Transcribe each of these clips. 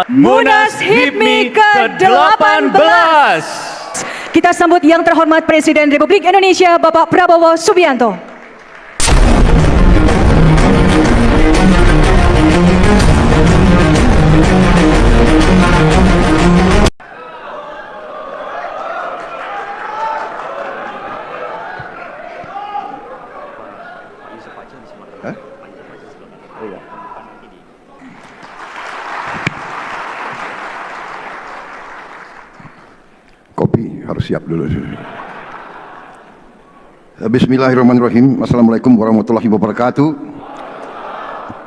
Munas HIPMI ke-18. Kita sambut yang terhormat Presiden Republik Indonesia Bapak Prabowo Subianto. Kopi harus siap dulu. Bismillahirrahmanirrahim. Assalamualaikum warahmatullahi wabarakatuh.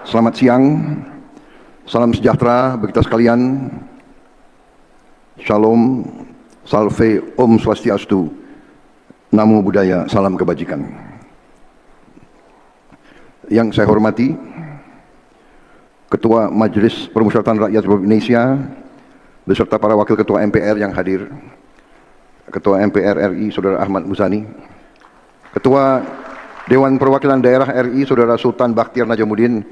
Selamat siang. Salam sejahtera bagi kita sekalian. Shalom, salve, om swastiastu, namo buddhaya, salam kebajikan. Yang saya hormati Ketua Majelis Permusyawaratan Rakyat Republik Indonesia beserta para wakil ketua MPR yang hadir, Ketua MPR RI Saudara Ahmad Muzani, Ketua Dewan Perwakilan Daerah RI Saudara Sultan Bakhtiar Najamuddin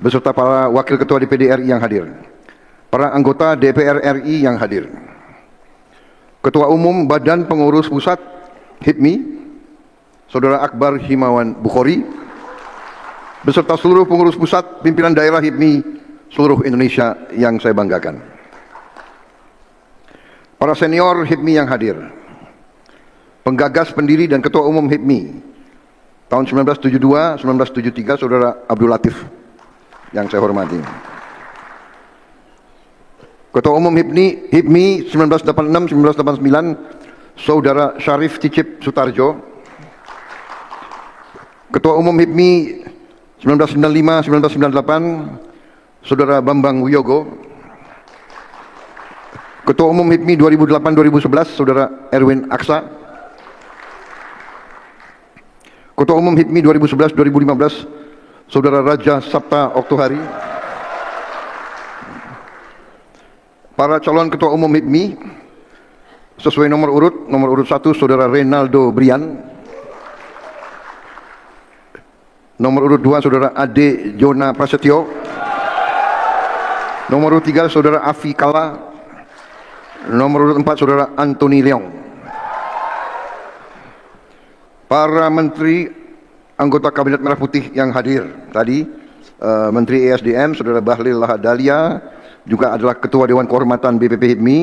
beserta para wakil ketua DPD RI yang hadir, para anggota DPR RI yang hadir, Ketua Umum Badan Pengurus Pusat HIPMI Saudara Akbar Himawan Bukhori beserta seluruh pengurus pusat pimpinan daerah HIPMI seluruh Indonesia yang saya banggakan, para senior HIPMI yang hadir, penggagas, pendiri dan ketua umum HIPMI tahun 1972-1973 Saudara Abdul Latif yang saya hormati, ketua umum HIPMI 1986-1989 Saudara Syarif Cicip Sutarjo, ketua umum HIPMI 1995-1998 Saudara Bambang Wiyogo, ketua umum HIPMI 2008-2011 Saudara Erwin Aksa, ketua umum HIPMI 2011-2015 Saudara Raja Sabta Oktohari, para calon ketua umum HIPMI sesuai nomor urut 1 Saudara Reynaldo Brian, nomor urut 2 Saudara Ade Jona Prasetyo, nomor urut 3 Saudara Afi Kala, nomor urut 4 Saudara Anthony Leong, para menteri anggota Kabinet Merah Putih yang hadir tadi, Menteri ESDM Saudara Bahlil Lahadalia juga adalah Ketua Dewan Kehormatan BPP HIPMI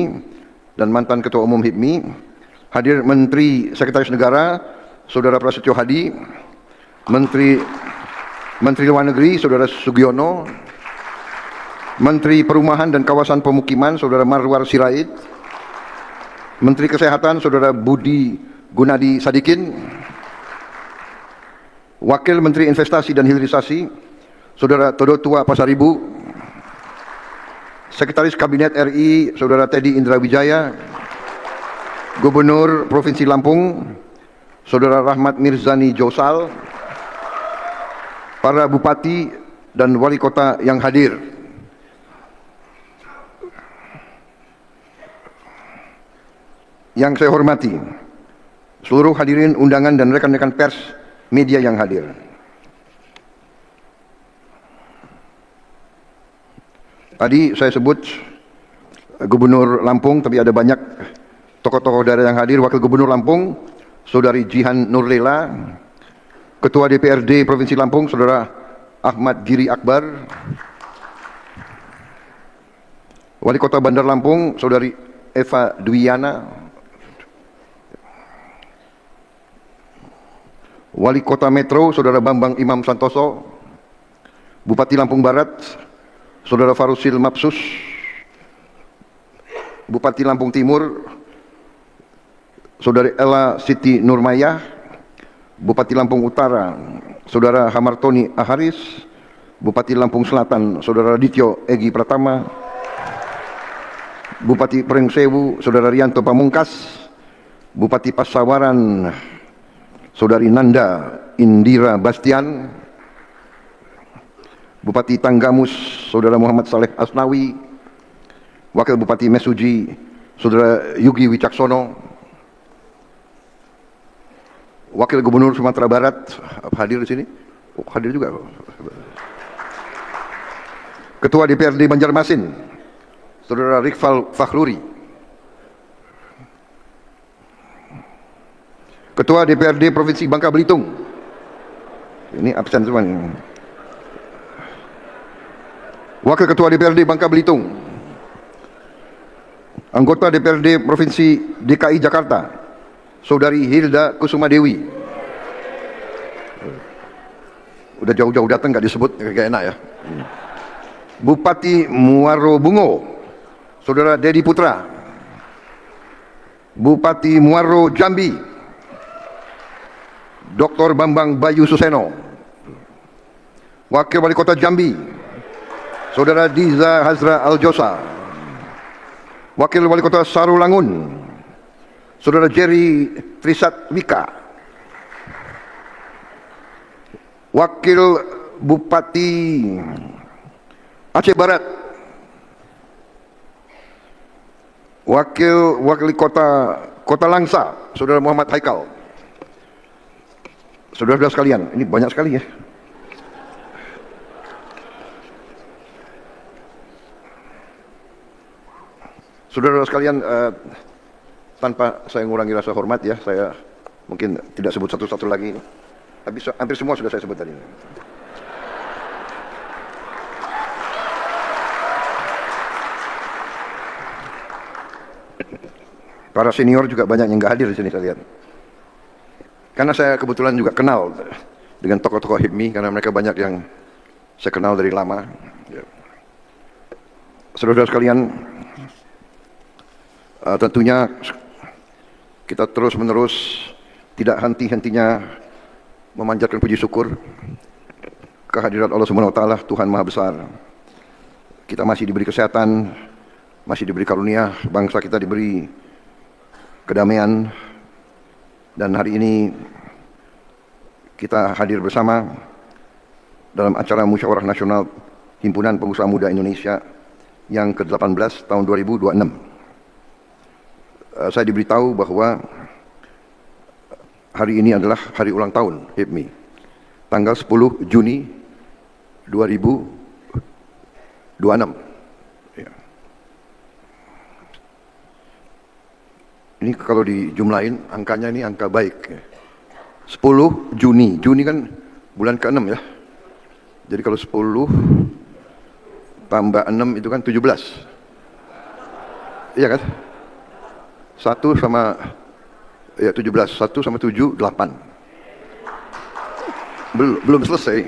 dan mantan Ketua Umum HIPMI. Hadir Menteri Sekretaris Negara Saudara Prasetyo Hadi, Menteri Luar Negeri Saudara Sugiono, Menteri Perumahan dan Kawasan Pemukiman Saudara Marwar Sirait, Menteri Kesehatan Saudara Budi Gunadi Sadikin, Wakil Menteri Investasi dan Hilirisasi Saudara Todotua Pasaribu, Sekretaris Kabinet RI Saudara Teddy Indra Wijaya, Gubernur Provinsi Lampung Saudara Rahmat Mirzani Josal, para bupati dan wali kota yang hadir, yang saya hormati seluruh hadirin undangan dan rekan-rekan pers media yang hadir. Tadi saya sebut Gubernur Lampung, tapi ada banyak tokoh-tokoh daerah yang hadir. Wakil Gubernur Lampung Saudari Jihan Nurlela, Ketua DPRD Provinsi Lampung Saudara Ahmad Giri Akbar, Wali Kota Bandar Lampung Saudari Eva Dwiana, Wali Kota Metro Saudara Bambang Imam Santoso, Bupati Lampung Barat Saudara Farusil Mapsus, Bupati Lampung Timur Saudari Ella Siti Nurmayah, Bupati Lampung Utara Saudara Hamartoni Aharis, Bupati Lampung Selatan Saudara Dityo Egi Pratama, Bupati Pringsewu Saudara Rianto Pamungkas, Bupati Pasawaran Saudari Nanda Indira Bastian, Bupati Tanggamus Saudara Muhammad Saleh Asnawi, Wakil Bupati Mesuji Saudara Yugi Wicaksono, Wakil Gubernur Sumatera Barat hadir di sini. Oh, hadir juga. Ketua DPRD Banjarmasin Saudara Rikfal Fakhruri. Ketua DPRD Provinsi Bangka Belitung. Ini absen semua nih. Wakil Ketua DPRD Bangka Belitung. Anggota DPRD Provinsi DKI Jakarta, Saudari Hilda Kusuma Dewi. Udah jauh-jauh datang nggak disebut, kayak enak ya. Bupati Muaro Bungo, Saudara Dedi Putra. Bupati Muaro Jambi, Dr. Bambang Bayu Suseno. Wakil Wali Kota Jambi, Saudara Diza Hazra Aljosa. Wakil Wali Kota Sarulangun, Saudara Jerry Trisat Wika. Wakil Bupati Aceh Barat, Wakil Wali Kota Langsa, Saudara Muhammad Haikal. Saudara-saudara sekalian, ini banyak sekali ya. Saudara-saudara sekalian, tanpa saya mengurangi rasa hormat ya, saya mungkin tidak sebut satu-satu lagi. Habis hampir semua sudah saya sebut tadi. Para senior juga banyak yang nggak hadir di sini saya lihat. Karena saya kebetulan juga kenal dengan tokoh-tokoh HIPMI, karena mereka banyak yang saya kenal dari lama. Saudara-saudara sekalian, tentunya kita terus-menerus tidak henti-hentinya memanjatkan puji syukur kehadirat Allah Subhanahu wa taala, Tuhan Maha Besar. Kita masih diberi kesehatan, masih diberi karunia, bangsa kita diberi kedamaian, dan hari ini kita hadir bersama dalam acara Musyawarah Nasional Himpunan Pengusaha Muda Indonesia yang ke-18 tahun 2026. Saya diberitahu bahwa hari ini adalah hari ulang tahun HIPMI, tanggal 10 Juni 2026. Ya. Ini kalau dijumlahin angkanya ini angka baik. 10 Juni, Juni kan bulan ke-6 ya. Jadi kalau 10 tambah 6 itu kan 17. Iya kan? 1 sama ya 17, 1 sama 7, 8. Belum selesai.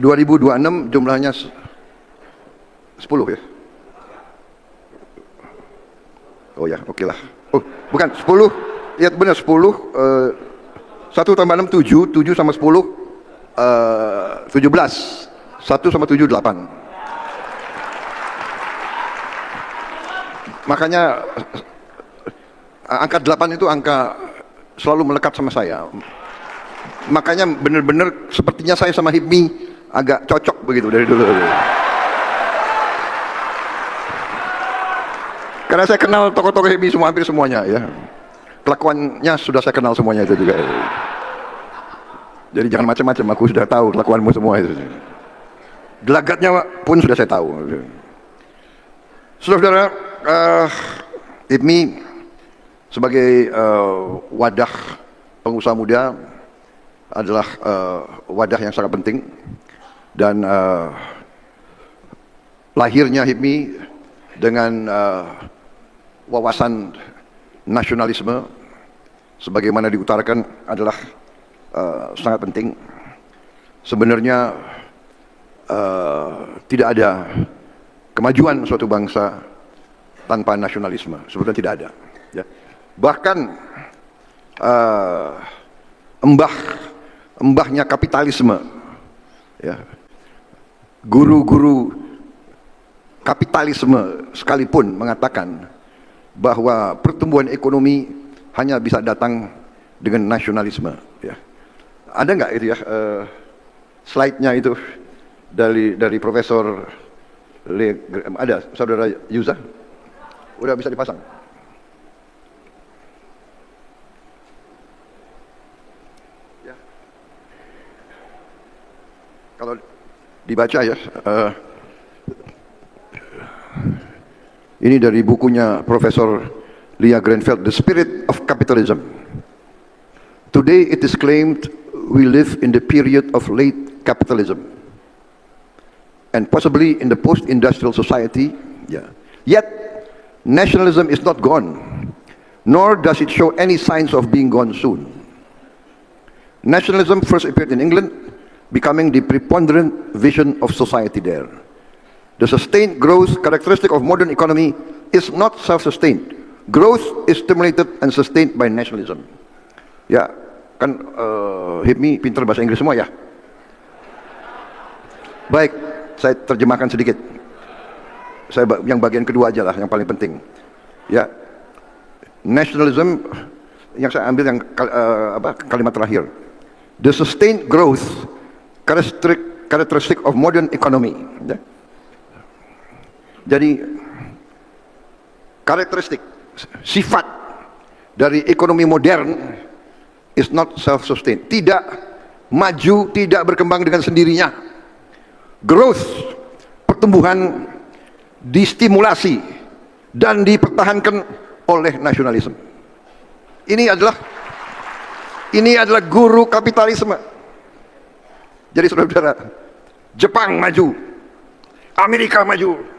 2026 jumlahnya 10 ya. Oh ya, oke lah. Oh, bukan 10. Ya benar 10. 1 tambah 6 7, 7 sama 10 17. 1 sama 7 8. Makanya angka 8 itu angka selalu melekat sama saya. Makanya benar-benar sepertinya saya sama HIPMI agak cocok begitu dari dulu. Karena saya kenal tokoh-tokoh HIPMI semua, hampir semuanya ya. Kelakuannya sudah saya kenal semuanya itu juga. Jadi jangan macam-macam, aku sudah tahu kelakuanmu semua itu. Gelagatnya pun sudah saya tahu. Saudara-saudara, HIPMI sebagai wadah pengusaha muda adalah wadah yang sangat penting, dan lahirnya HIPMI dengan wawasan nasionalisme sebagaimana diutarakan adalah sangat penting. Sebenarnya tidak ada kemajuan suatu bangsa tanpa nasionalisme, sebetulnya tidak ada ya. Bahkan embahnya kapitalisme ya, guru-guru kapitalisme sekalipun mengatakan bahwa pertumbuhan ekonomi hanya bisa datang dengan nasionalisme ya. Ada nggak itu ya slide-nya itu dari Profesor ada Saudara Yuza? Udah bisa dipasang? Ya. Kalau dibaca ya, Ini dari bukunya Profesor Leah Grenfell, The Spirit of Capitalism. Today it is claimed we live in the period of late capitalism and possibly in the post-industrial society. Yet, nationalism is not gone, nor does it show any signs of being gone soon. Nationalism first appeared in England, becoming the preponderant vision of society there. The sustained growth characteristic of modern economy is not self-sustained. Growth is stimulated and sustained by nationalism. Ya, kan HIPMI pintar bahasa Inggris semua ya. Baik, saya terjemahkan sedikit. Saya yang bagian kedua aja lah, yang paling penting. Ya, nationalism yang saya ambil yang kalimat terakhir. The sustained growth characteristic of modern economy. Ya. Jadi karakteristik sifat dari ekonomi modern is not self-sustained. Tidak maju, tidak berkembang dengan sendirinya. Growth, pertumbuhan distimulasi dan dipertahankan oleh nasionalisme. Ini adalah guru kapitalisme. Jadi saudara-saudara, Jepang maju, Amerika maju,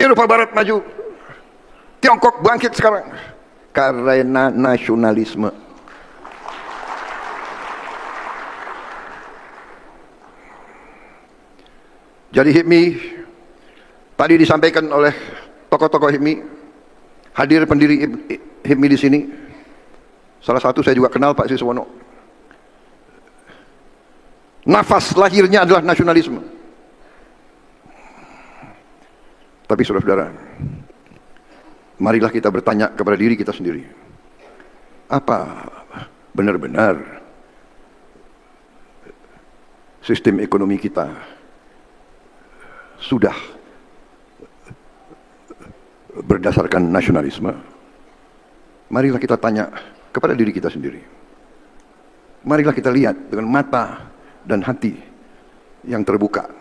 Eropa Barat maju, Tiongkok bangkit sekarang karena nasionalisme. Jadi HIPMI tadi disampaikan oleh tokoh-tokoh HIPMI, hadir pendiri HIPMI di sini. Salah satu saya juga kenal, Pak Siswono. Nafas lahirnya adalah nasionalisme. Tapi saudara-saudara, marilah kita bertanya kepada diri kita sendiri. Apa benar-benar sistem ekonomi kita sudah berdasarkan nasionalisme? Marilah kita tanya kepada diri kita sendiri. Marilah kita lihat dengan mata dan hati yang terbuka.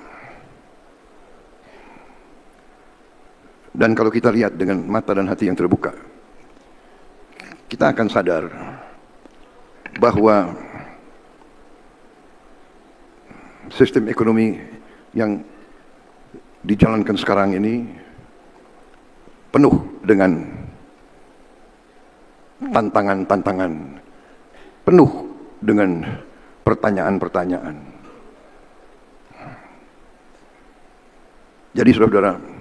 Dan kalau kita lihat dengan mata dan hati yang terbuka, kita akan sadar bahwa sistem ekonomi yang dijalankan sekarang ini penuh dengan tantangan-tantangan, penuh dengan pertanyaan-pertanyaan. Jadi saudara-saudara,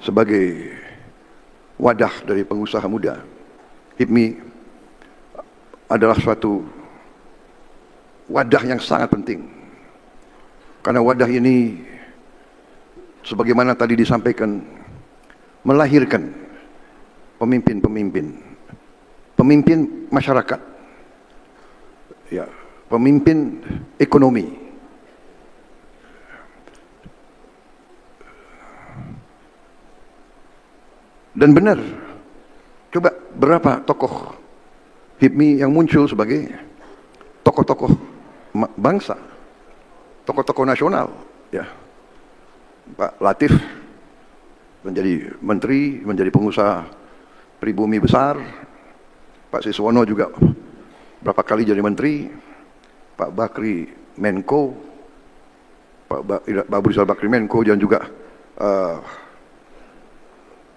sebagai wadah dari pengusaha muda, HIPMI adalah suatu wadah yang sangat penting. Karena wadah ini, sebagaimana tadi disampaikan, melahirkan pemimpin masyarakat, ya, pemimpin ekonomi. Dan benar, coba berapa tokoh HIPMI yang muncul sebagai tokoh-tokoh bangsa, tokoh-tokoh nasional, ya. Pak Latif menjadi menteri, menjadi pengusaha pribumi besar. Pak Siswono juga berapa kali jadi menteri. Pak Bakri Menko, Pak Abu Rizal Bakri Menko, dan juga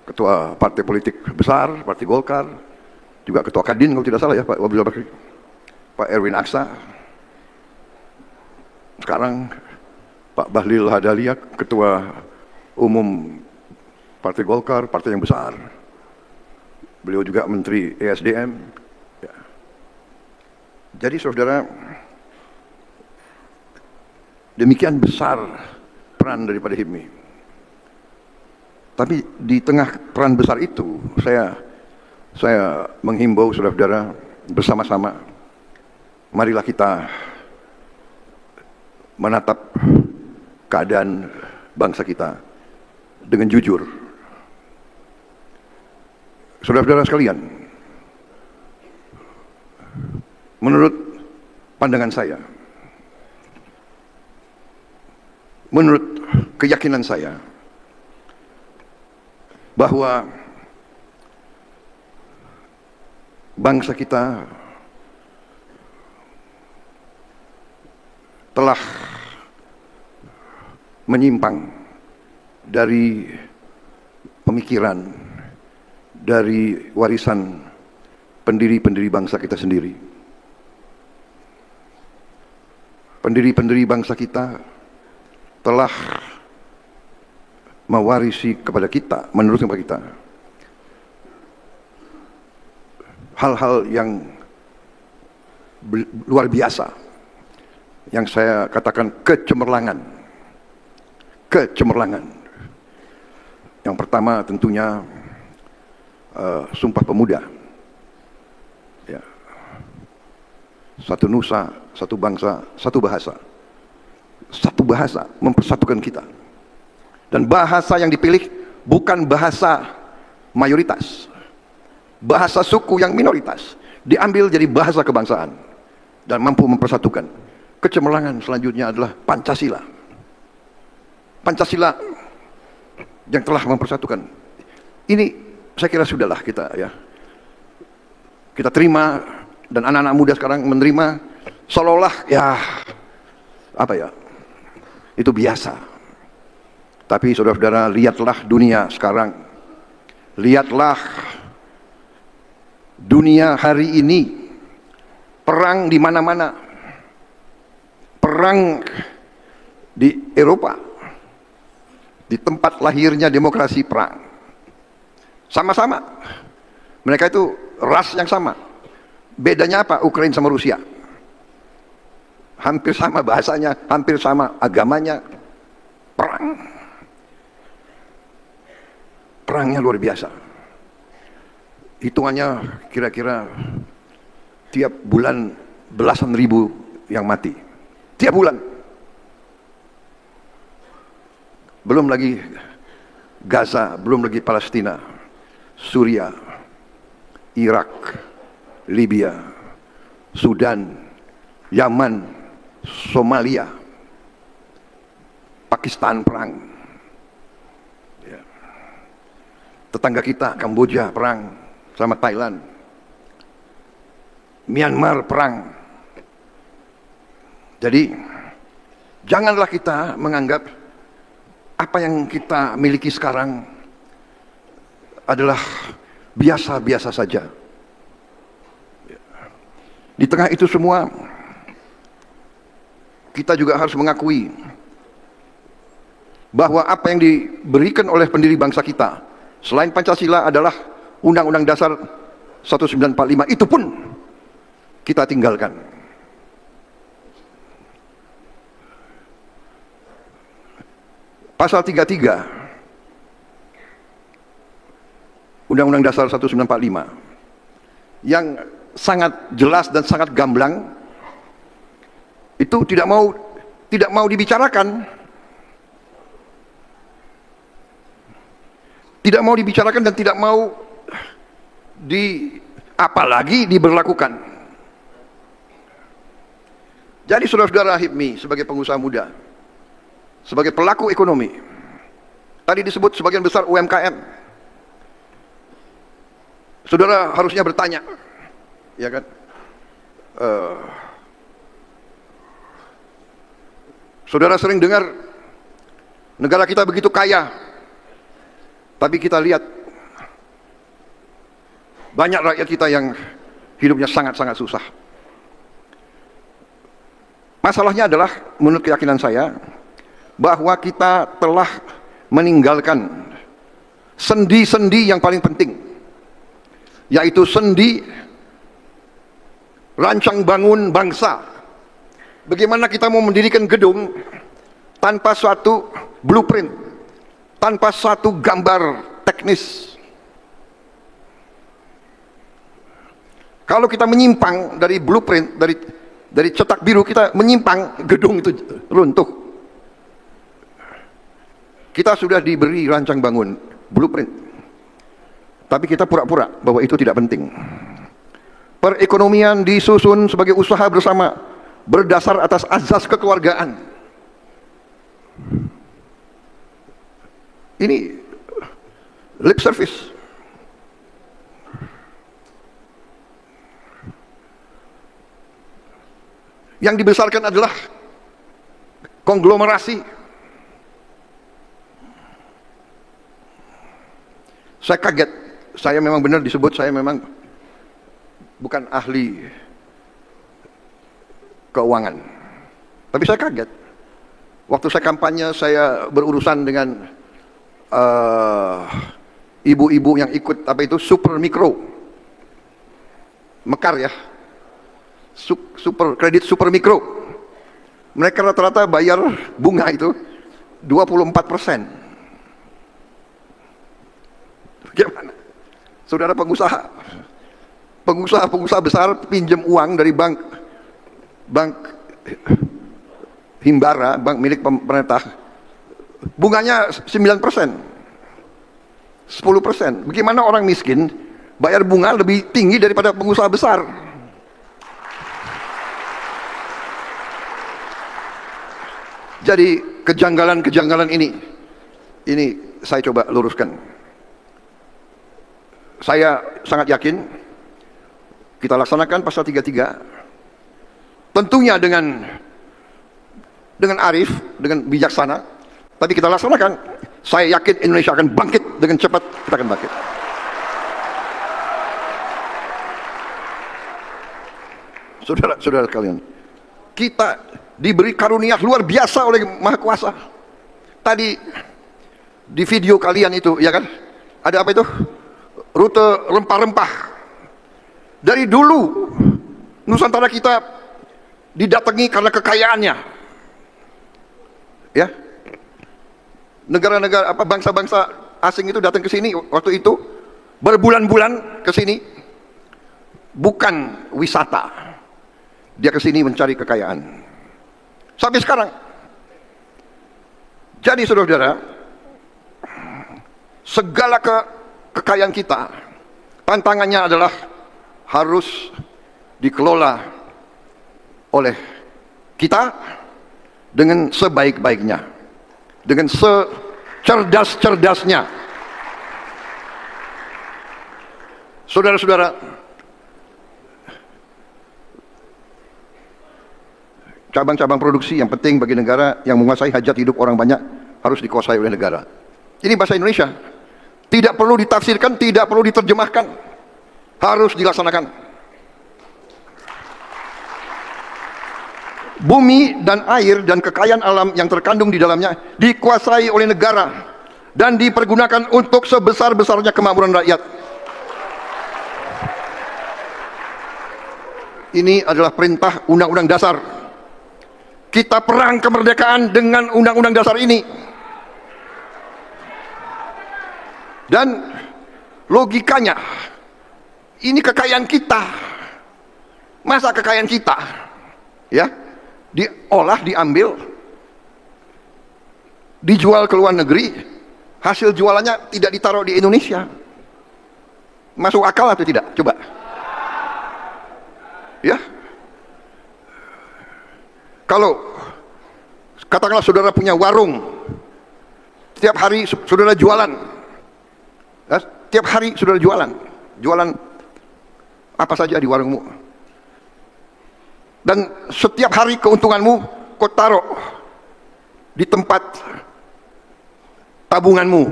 ketua partai politik besar, Partai Golkar, juga ketua Kadin kalau tidak salah ya, Pak Abu Rizal Bakri, Pak Erwin Aksa, sekarang Pak Bahlil Lahadalia, ketua umum Partai Golkar, partai yang besar. Beliau juga Menteri ESDM. Ya. Jadi saudara, demikian besar peran daripada HIPMI. Tapi di tengah peran besar itu, saya menghimbau saudara-saudara bersama-sama, marilah kita menatap keadaan bangsa kita dengan jujur. Saudara-saudara sekalian, menurut pandangan saya, menurut keyakinan saya bahwa bangsa kita telah menyimpang dari pemikiran, dari warisan pendiri-pendiri bangsa kita sendiri. Pendiri-pendiri bangsa kita telah mewarisi kepada kita, menurut kepada kita, hal-hal yang luar biasa, yang saya katakan kecemerlangan. Kecemerlangan. Yang pertama tentunya Sumpah Pemuda. Ya. Satu nusa, satu bangsa, satu bahasa. Satu bahasa mempersatukan kita. Dan bahasa yang dipilih bukan bahasa mayoritas. Bahasa suku yang minoritas. Diambil jadi bahasa kebangsaan. Dan mampu mempersatukan. Kecemerlangan selanjutnya adalah Pancasila. Pancasila yang telah mempersatukan. Ini saya kira sudahlah kita ya. Kita terima, dan anak-anak muda sekarang menerima seolah-olah ya apa ya, itu biasa. Tapi saudara-saudara, lihatlah dunia sekarang. Lihatlah dunia hari ini. Perang di mana-mana. Perang di Eropa. Di tempat lahirnya demokrasi, perang. Sama-sama. Mereka itu ras yang sama. Bedanya apa? Ukraina sama Rusia. Hampir sama bahasanya, hampir sama agamanya. Perang. Perangnya luar biasa. Hitungannya kira-kira tiap bulan belasan ribu yang mati. Tiap bulan. Belum lagi Gaza, belum lagi Palestina, Suria, Irak, Libya, Sudan, Yaman, Somalia, Pakistan perang. Ya. Tetangga kita Kamboja perang sama Thailand. Myanmar perang. Jadi janganlah kita menganggap apa yang kita miliki sekarang adalah biasa-biasa saja. Di tengah itu semua, kita juga harus mengakui bahwa apa yang diberikan oleh pendiri bangsa kita, selain Pancasila, adalah Undang-Undang Dasar 1945, itu pun kita tinggalkan. Pasal 33 Undang-Undang Dasar 1945 yang sangat jelas dan sangat gamblang itu tidak mau dibicarakan. Tidak mau dibicarakan dan tidak mau apalagi diberlakukan. Jadi saudara-saudara HIPMI sebagai pengusaha muda, sebagai pelaku ekonomi, tadi disebut sebagian besar UMKM, saudara harusnya bertanya, ya kan? Saudara sering dengar negara kita begitu kaya, tapi kita lihat banyak rakyat kita yang hidupnya sangat-sangat susah. Masalahnya adalah, menurut keyakinan saya, bahwa kita telah meninggalkan sendi-sendi yang paling penting, yaitu sendi rancang bangun bangsa. Bagaimana kita mau mendirikan gedung tanpa suatu blueprint, tanpa suatu gambar teknis. Kalau kita menyimpang dari blueprint, dari cetak biru, kita menyimpang, gedung itu runtuh. Kita sudah diberi rancang bangun, blueprint, tapi kita pura-pura bahwa itu tidak penting. Perekonomian disusun sebagai usaha bersama, berdasar atas azas kekeluargaan. Ini lip service. Yang dibesarkan adalah konglomerasi. Saya kaget, saya memang benar disebut, saya memang bukan ahli keuangan. Tapi saya kaget. Waktu saya kampanye, saya berurusan dengan ibu-ibu yang ikut apa itu super mikro. Mekar ya. Kredit super mikro. Mereka rata-rata bayar bunga itu 24%. Bagaimana? Saudara pengusaha besar pinjam uang dari bank himbara, bank milik pemerintah, bunganya 9%, 10%. Bagaimana orang miskin bayar bunga lebih tinggi daripada pengusaha besar? Jadi kejanggalan-kejanggalan ini saya coba luruskan. Saya sangat yakin kita laksanakan pasal 33 tentunya dengan arif, dengan bijaksana, tapi kita laksanakan. Saya yakin Indonesia akan bangkit dengan cepat, kita akan bangkit. Saudara-saudara sekalian, kita diberi karunia luar biasa oleh Maha Kuasa. Tadi di video kalian itu, ya kan, ada apa itu? Rute rempah-rempah. Dari dulu Nusantara kita didatangi karena kekayaannya. Ya. Negara-negara bangsa-bangsa asing itu datang ke sini waktu itu berbulan-bulan ke sini bukan wisata. Dia ke sini mencari kekayaan. Sampai sekarang. Jadi saudara-saudara, segala kekayaan kita, tantangannya adalah harus dikelola oleh kita dengan sebaik-baiknya, dengan secerdas-cerdasnya. Saudara-saudara, cabang-cabang produksi yang penting bagi negara yang menguasai hajat hidup orang banyak harus dikuasai oleh negara. Ini bahasa Indonesia. Tidak perlu ditafsirkan, tidak perlu diterjemahkan. Harus dilaksanakan. Bumi dan air dan kekayaan alam yang terkandung di dalamnya dikuasai oleh negara dan dipergunakan untuk sebesar-besarnya kemakmuran rakyat. Ini adalah perintah Undang-Undang Dasar. Kita perang kemerdekaan dengan Undang-Undang Dasar ini. Dan logikanya, ini kekayaan kita. Masa kekayaan kita, ya, diolah, diambil, dijual ke luar negeri, hasil jualannya tidak ditaruh di Indonesia. Masuk akal atau tidak? Coba. Ya. Kalau katakanlah saudara punya warung, setiap hari saudara jualan, tiap hari saudara jualan apa saja di warungmu, dan setiap hari keuntunganmu kau taruh di tempat tabunganmu,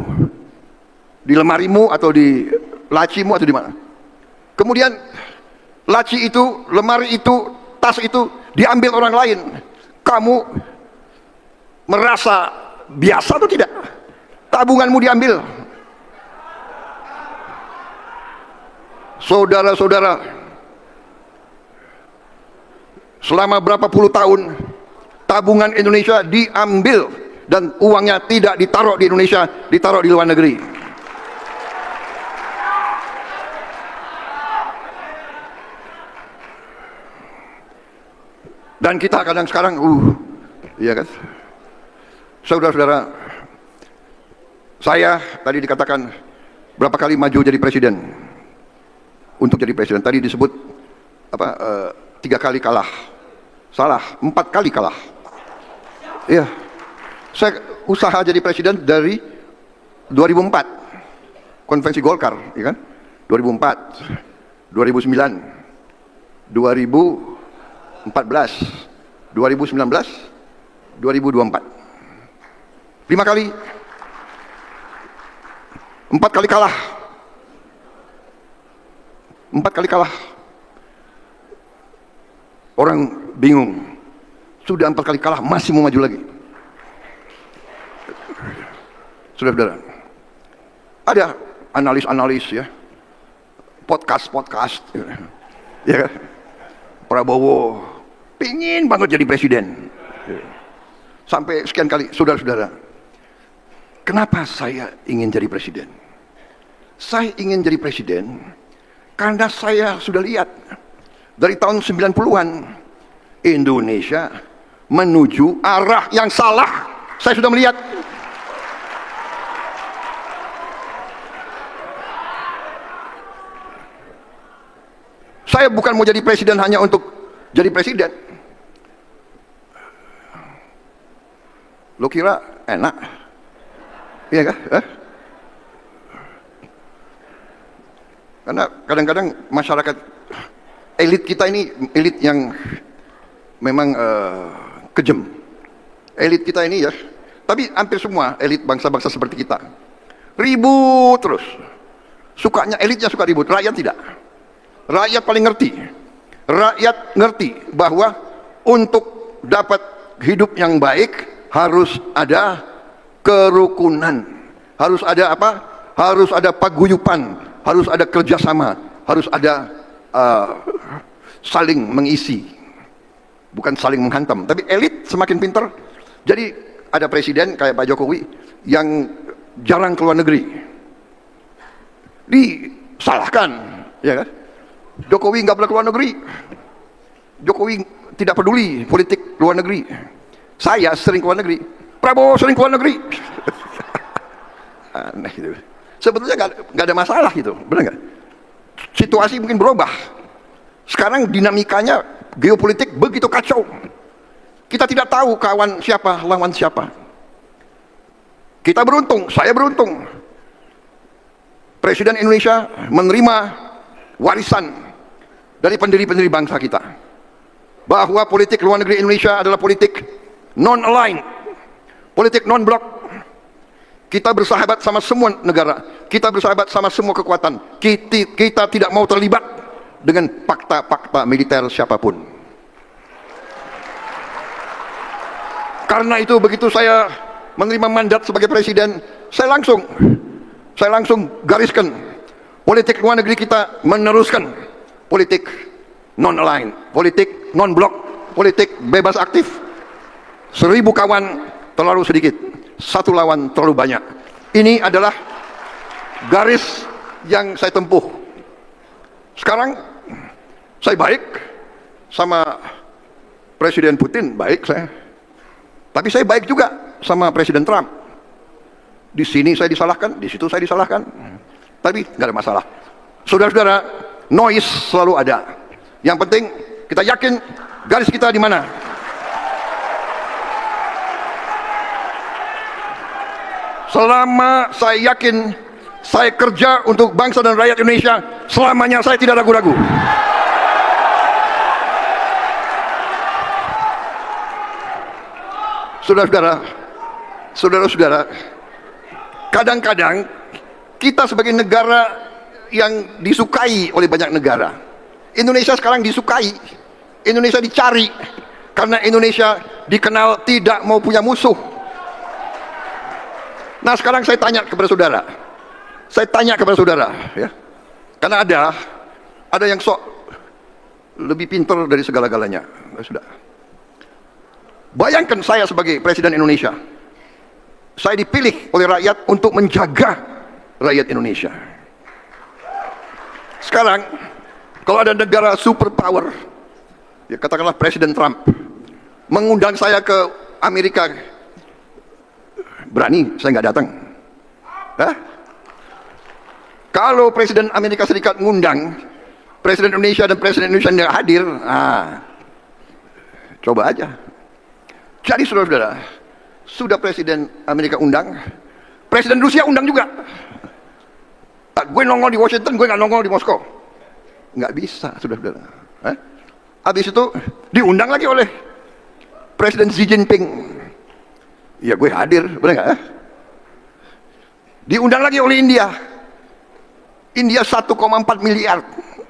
di lemarimu atau di lacimu atau di mana. Kemudian laci itu, lemari itu, tas itu diambil orang lain. Kamu merasa biasa atau tidak? Tabunganmu diambil. Saudara-saudara, selama berapa puluh tahun tabungan Indonesia diambil dan uangnya tidak ditaruh di Indonesia, ditaruh di luar negeri. Dan kita kadang sekarang, iya kan? Saudara-saudara, saya tadi dikatakan berapa kali maju jadi presiden. Untuk jadi presiden tadi disebut 3 kali kalah. Salah, 4 kali kalah. Iya. Saya usaha jadi presiden dari 2004 konvensi Golkar, ya kan? 2004, 2009, 2014, 2019, 2024. 5 kali, 4 kali kalah. 4 kali kalah. Orang bingung. Sudah 4 kali kalah, masih mau maju lagi. Saudara-saudara, ada analis-analis ya, podcast, ya kan? Prabowo pingin banget jadi presiden. Sampai sekian kali, saudara-saudara, kenapa saya ingin jadi presiden? Saya ingin jadi presiden karena saya sudah lihat dari tahun 90-an Indonesia menuju arah yang salah. Saya sudah melihat. Saya bukan mau jadi presiden hanya untuk jadi presiden. Lo kira enak? Iya kah? Karena kadang-kadang masyarakat, elit kita ini elit yang memang kejam. Elit kita ini ya, tapi hampir semua elit bangsa-bangsa seperti kita ribut terus. Sukanya elitnya suka ribut, rakyat tidak. Rakyat paling ngerti. Rakyat ngerti bahwa untuk dapat hidup yang baik harus ada kerukunan, harus ada apa? Harus ada paguyupan, harus ada kerjasama, harus ada saling mengisi, bukan saling menghantam. Tapi elit semakin pintar. Jadi ada presiden kayak Pak Jokowi yang jarang keluar negeri, disalahkan, ya kan? Jokowi nggak boleh keluar negeri. Jokowi tidak peduli politik luar negeri. Saya sering keluar negeri. Prabowo sering keluar negeri. Aneh gitu. Sebetulnya nggak ada masalah gitu, benar nggak? Situasi mungkin berubah. Sekarang dinamikanya geopolitik begitu kacau. Kita tidak tahu kawan siapa, lawan siapa. Kita beruntung, saya beruntung. Presiden Indonesia menerima warisan dari pendiri-pendiri bangsa kita, bahwa politik luar negeri Indonesia adalah politik non-aligned, politik non-blok. Kita bersahabat sama semua negara, kita bersahabat sama semua kekuatan. Kita tidak mau terlibat dengan fakta-fakta militer siapapun. Karena itu begitu saya menerima mandat sebagai presiden, saya langsung gariskan politik luar negeri kita, meneruskan politik non-aligned, politik non-blok, politik bebas aktif. 1000 kawan terlalu sedikit, 1 lawan terlalu banyak. Ini adalah garis yang saya tempuh. Sekarang saya baik sama Presiden Putin, baik saya. Tapi saya baik juga sama Presiden Trump. Di sini saya disalahkan, di situ saya disalahkan. Tapi nggak ada masalah. Saudara-saudara, noise selalu ada. Yang penting kita yakin garis kita di mana. Selama saya yakin saya kerja untuk bangsa dan rakyat Indonesia, selamanya saya tidak ragu-ragu. Saudara-saudara, kadang-kadang kita sebagai negara yang disukai oleh banyak negara, Indonesia sekarang disukai, Indonesia dicari, karena Indonesia dikenal tidak mau punya musuh. Nah sekarang saya tanya kepada saudara, ya, karena ada yang sok lebih pintar dari segala-galanya. Sudah, bayangkan saya sebagai Presiden Indonesia, saya dipilih oleh rakyat untuk menjaga rakyat Indonesia. Sekarang kalau ada negara superpower, ya katakanlah Presiden Trump, mengundang saya ke Amerika, berani saya nggak datang. Kalau Presiden Amerika Serikat ngundang Presiden Indonesia dan Presiden Indonesia yang hadir, coba aja. Jadi saudara-saudara, sudah Presiden Amerika undang, Presiden Rusia undang juga. Gue nongol di Washington, gue nggak nongol di Moskow. Nggak bisa, saudara-saudara. Habis itu diundang lagi oleh Presiden Xi Jinping. Ya gue hadir, benar nggak? Diundang lagi oleh India. India 1,4 miliar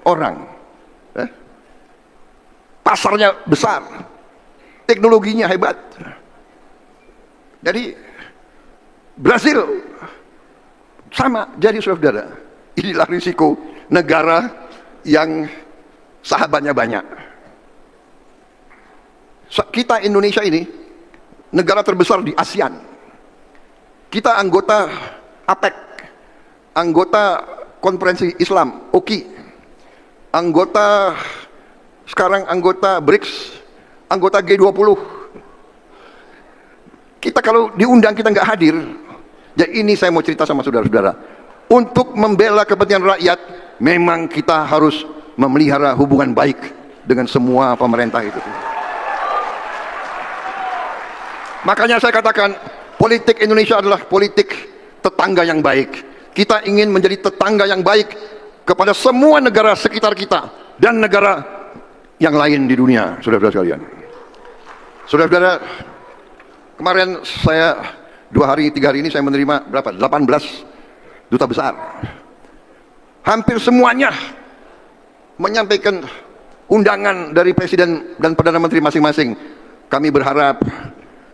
orang. Pasarnya besar. Teknologinya hebat. Jadi Brasil sama. Jadi saudara, inilah risiko negara yang sahabatnya banyak. Kita Indonesia ini negara terbesar di ASEAN. Kita anggota APEC, anggota Konferensi Islam, OKI, sekarang anggota BRICS, anggota G20. Kita kalau diundang kita nggak hadir. Jadi ini saya mau cerita sama saudara-saudara. Untuk membela kepentingan rakyat, memang kita harus memelihara hubungan baik dengan semua pemerintah itu. Makanya saya katakan, politik Indonesia adalah politik tetangga yang baik. Kita ingin menjadi tetangga yang baik kepada semua negara sekitar kita dan negara yang lain di dunia, saudara-saudara sekalian. Saudara-saudara, kemarin saya 3 hari ini saya menerima berapa? 18 duta besar. Hampir semuanya menyampaikan undangan dari Presiden dan Perdana Menteri masing-masing. Kami berharap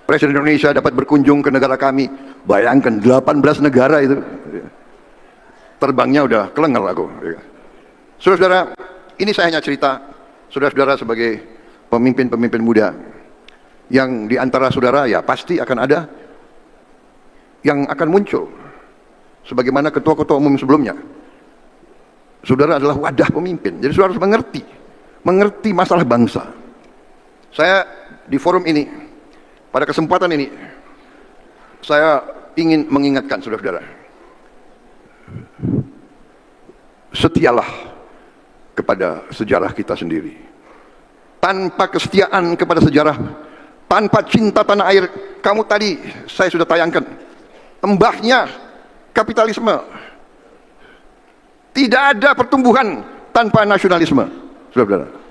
Presiden Indonesia dapat berkunjung ke negara kami. Bayangkan 18 negara itu. Terbangnya udah kelengel aku. Saudara-saudara, ini saya hanya cerita. Saudara-saudara sebagai pemimpin-pemimpin muda, yang di antara saudara ya pasti akan ada yang akan muncul sebagaimana ketua-ketua umum sebelumnya. Saudara adalah wadah pemimpin. Jadi saudara harus mengerti masalah bangsa. Saya di forum ini, pada kesempatan ini, saya ingin mengingatkan saudara-saudara, setialah kepada sejarah kita sendiri. Tanpa kesetiaan kepada sejarah, tanpa cinta tanah air, kamu tadi saya sudah tayangkan embahnya kapitalisme. Tidak ada pertumbuhan tanpa nasionalisme, saudara-saudara.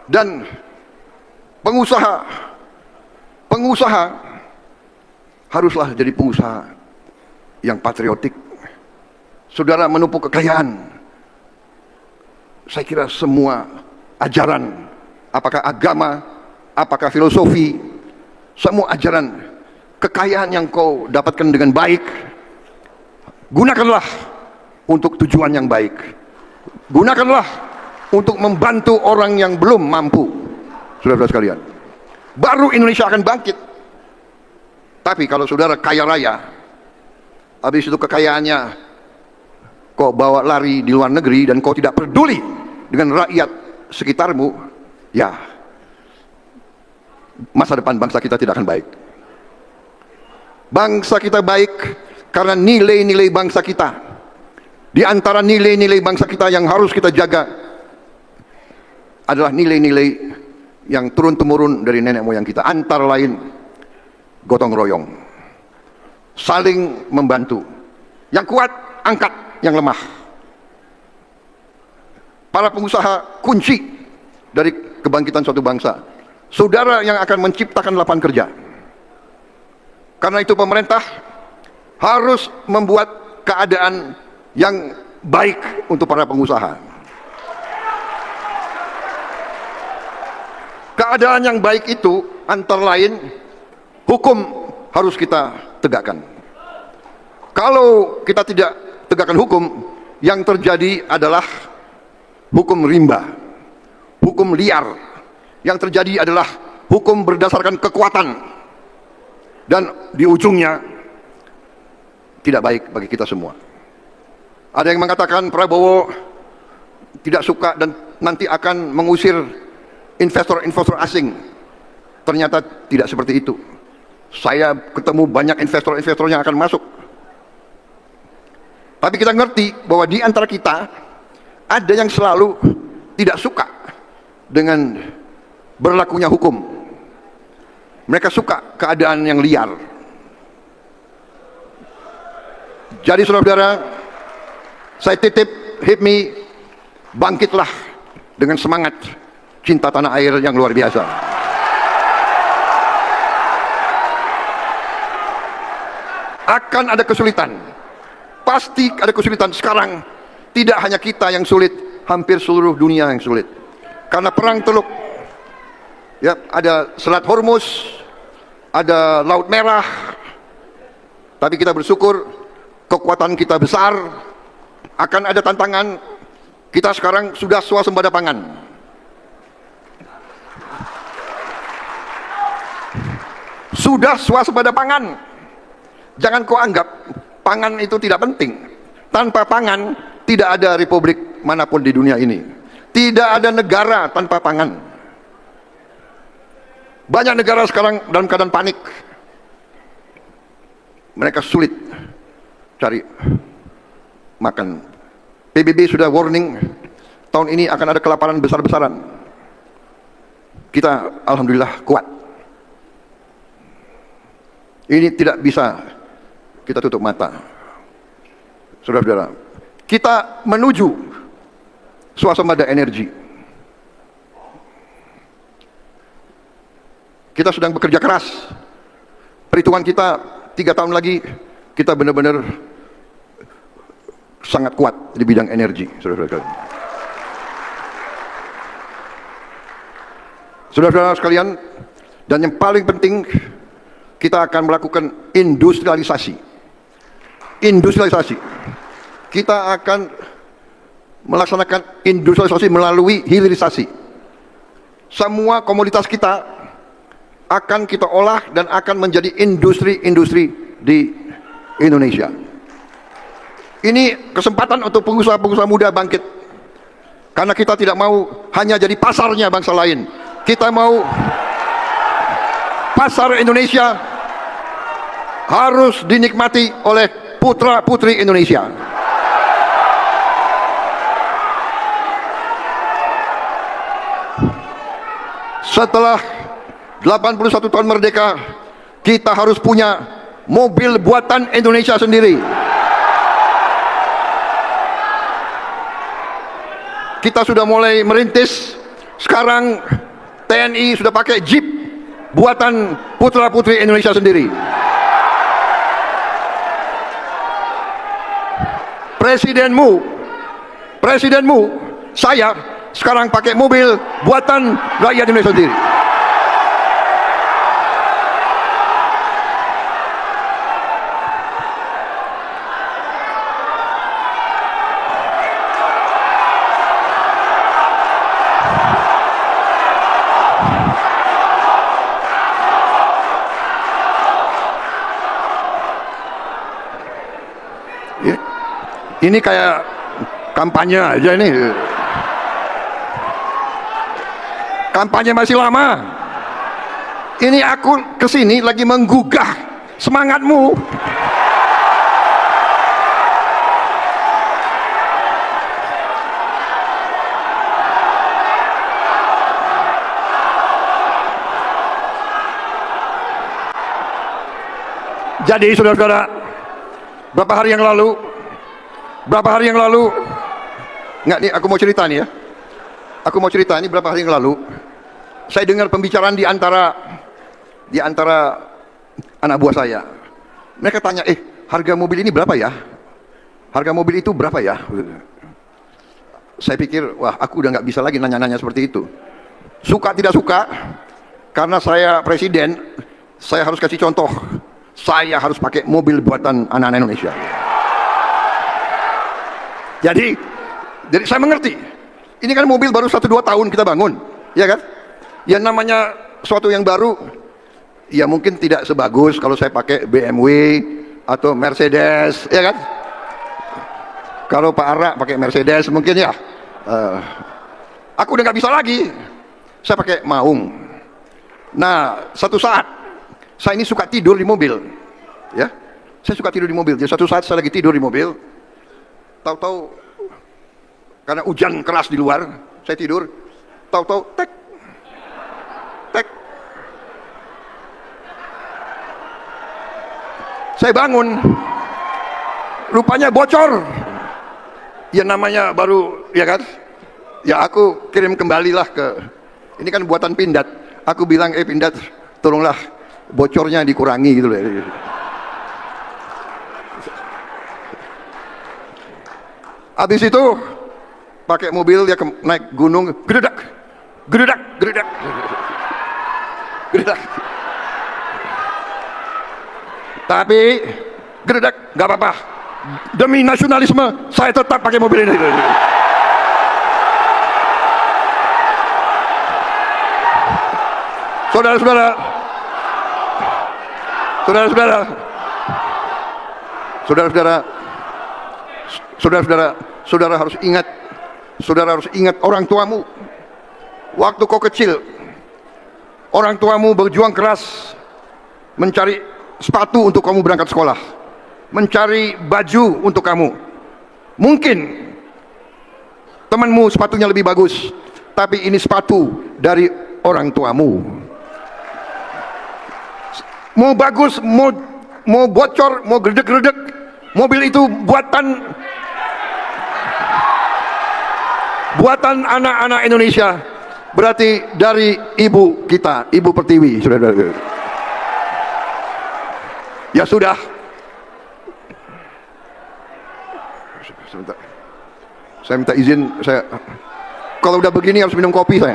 Dan pengusaha haruslah jadi pengusaha yang patriotik. Saudara menumpuk kekayaan. Saya kira semua ajaran, apakah agama, apakah filosofi, semua ajaran kekayaan yang kau dapatkan dengan baik, gunakanlah untuk tujuan yang baik. Gunakanlah untuk membantu orang yang belum mampu, saudara-saudara sekalian. Baru Indonesia akan bangkit. Tapi kalau saudara kaya raya, habis itu kekayaannya kau bawa lari di luar negeri dan kau tidak peduli dengan rakyat sekitarmu, ya masa depan bangsa kita tidak akan baik. Bangsa kita baik karena nilai-nilai bangsa kita. Di antara nilai-nilai bangsa kita yang harus kita jaga adalah nilai-nilai yang turun-temurun dari nenek moyang kita. Antara lain gotong royong, saling membantu. Yang kuat angkat yang lemah. Para pengusaha kunci dari kebangkitan suatu bangsa. Saudara yang akan menciptakan lapangan kerja. Karena itu pemerintah harus membuat keadaan yang baik untuk para pengusaha. Keadaan yang baik itu antara lain hukum harus kita tegakkan. Kalau kita tidak tegakkan hukum, yang terjadi adalah hukum rimba, hukum liar. Yang terjadi adalah hukum berdasarkan kekuatan. Dan di ujungnya tidak baik bagi kita semua. Ada yang mengatakan Prabowo tidak suka dan nanti akan mengusir investor-investor asing. Ternyata tidak seperti itu. Saya ketemu banyak investor-investor yang akan masuk. Tapi kita ngerti bahwa di antara kita ada yang selalu tidak suka dengan berlakunya hukum. Mereka suka keadaan yang liar. Jadi saudara-saudara, saya titip HIPMI, bangkitlah dengan semangat cinta tanah air yang luar biasa. Akan ada kesulitan, pasti ada kesulitan. Sekarang tidak hanya kita yang sulit, hampir seluruh dunia yang sulit. Karena perang Teluk, ya, ada Selat Hormuz, ada Laut Merah. Tapi kita bersyukur kekuatan kita besar. Akan ada tantangan. Kita sekarang sudah swasembada pangan. Sudah swasembada pangan. Jangan kau anggap pangan itu tidak penting. Tanpa pangan tidak ada republik manapun di dunia ini. Tidak ada negara tanpa pangan. Banyak negara sekarang dalam keadaan panik. Mereka sulit cari makan. PBB sudah warning, tahun ini akan ada kelaparan besar-besaran. Kita alhamdulillah kuat. Ini tidak bisa kita tutup mata. Saudara-saudara, kita menuju swasembada energi. Kita sedang bekerja keras. Perhitungan kita 3 tahun lagi kita benar-benar sangat kuat di bidang energi, saudara-saudara. Saudara-saudara sekalian, dan yang paling penting, kita akan melakukan industrialisasi. Industrialisasi. Kita akan melaksanakan industrialisasi melalui hilirisasi. Semua komoditas kita akan kita olah dan akan menjadi industri-industri di Indonesia. Ini kesempatan untuk pengusaha-pengusaha muda bangkit. Karena kita tidak mau hanya jadi pasarnya bangsa lain. Kita mau pasar Indonesia harus dinikmati oleh putra-putri Indonesia. Setelah 81 tahun merdeka, kita harus punya mobil buatan Indonesia sendiri. Kita sudah mulai merintis. Sekarang TNI sudah pakai Jeep buatan putra-putri Indonesia sendiri. Presidenmu, saya sekarang pakai mobil buatan rakyat Indonesia sendiri. Ini kayak kampanye aja ini. Kampanye masih lama. Ini aku kesini lagi menggugah semangatmu. Jadi saudara-saudara, berapa hari yang lalu, enggak nih, aku mau cerita nih ya. Aku mau cerita ini berapa hari yang lalu, saya dengar pembicaraan di antara anak buah saya. Mereka tanya, harga mobil ini berapa ya? Harga mobil itu berapa ya? Saya pikir, wah, aku udah nggak bisa lagi nanya-nanya seperti itu. Suka tidak suka, karena saya presiden, saya harus kasih contoh. Saya harus pakai mobil buatan anak-anak Indonesia. Jadi saya mengerti. Ini kan mobil baru 1-2 tahun kita bangun, ya kan? Ya namanya suatu yang baru, ya mungkin tidak sebagus kalau saya pakai BMW atau Mercedes, ya kan? Kalau Pak Ara pakai Mercedes mungkin ya. Aku udah nggak bisa lagi. Saya pakai Maung. Nah, satu saat saya ini suka tidur di mobil, ya. Saya suka tidur di mobil. Jadi satu saat saya lagi tidur di mobil. Tahu-tahu karena hujan keras di luar, saya tidur. Tahu-tahu tek, tek, Saya bangun, rupanya bocor. Ya namanya baru, ya kan? Ya aku kirim kembalilah ke, ini kan buatan Pindad. Aku bilang, Pindad, tolonglah bocornya dikurangi gitu loh. Habis itu pakai mobil dia naik gunung, geredak, geredak, geredak, geredak. Tapi geredak nggak apa-apa. Demi nasionalisme saya tetap pakai mobil ini. Saudara-saudara, saudara-saudara, saudara-saudara, saudara-saudara, saudara harus ingat orang tuamu. Waktu kau kecil, orang tuamu berjuang keras mencari sepatu untuk kamu berangkat sekolah, mencari baju untuk kamu. Mungkin temanmu sepatunya lebih bagus, tapi ini sepatu dari orang tuamu. Mau bagus, mau bocor, mau gredek-gredek, mobil itu buatan anak-anak Indonesia, berarti dari ibu kita, Ibu Pertiwi, saudara-saudara. Ya sudah. Saya minta izin, saya kalau udah begini harus minum kopi saya.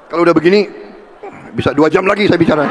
Kalau udah begini bisa 2 jam lagi saya bicara.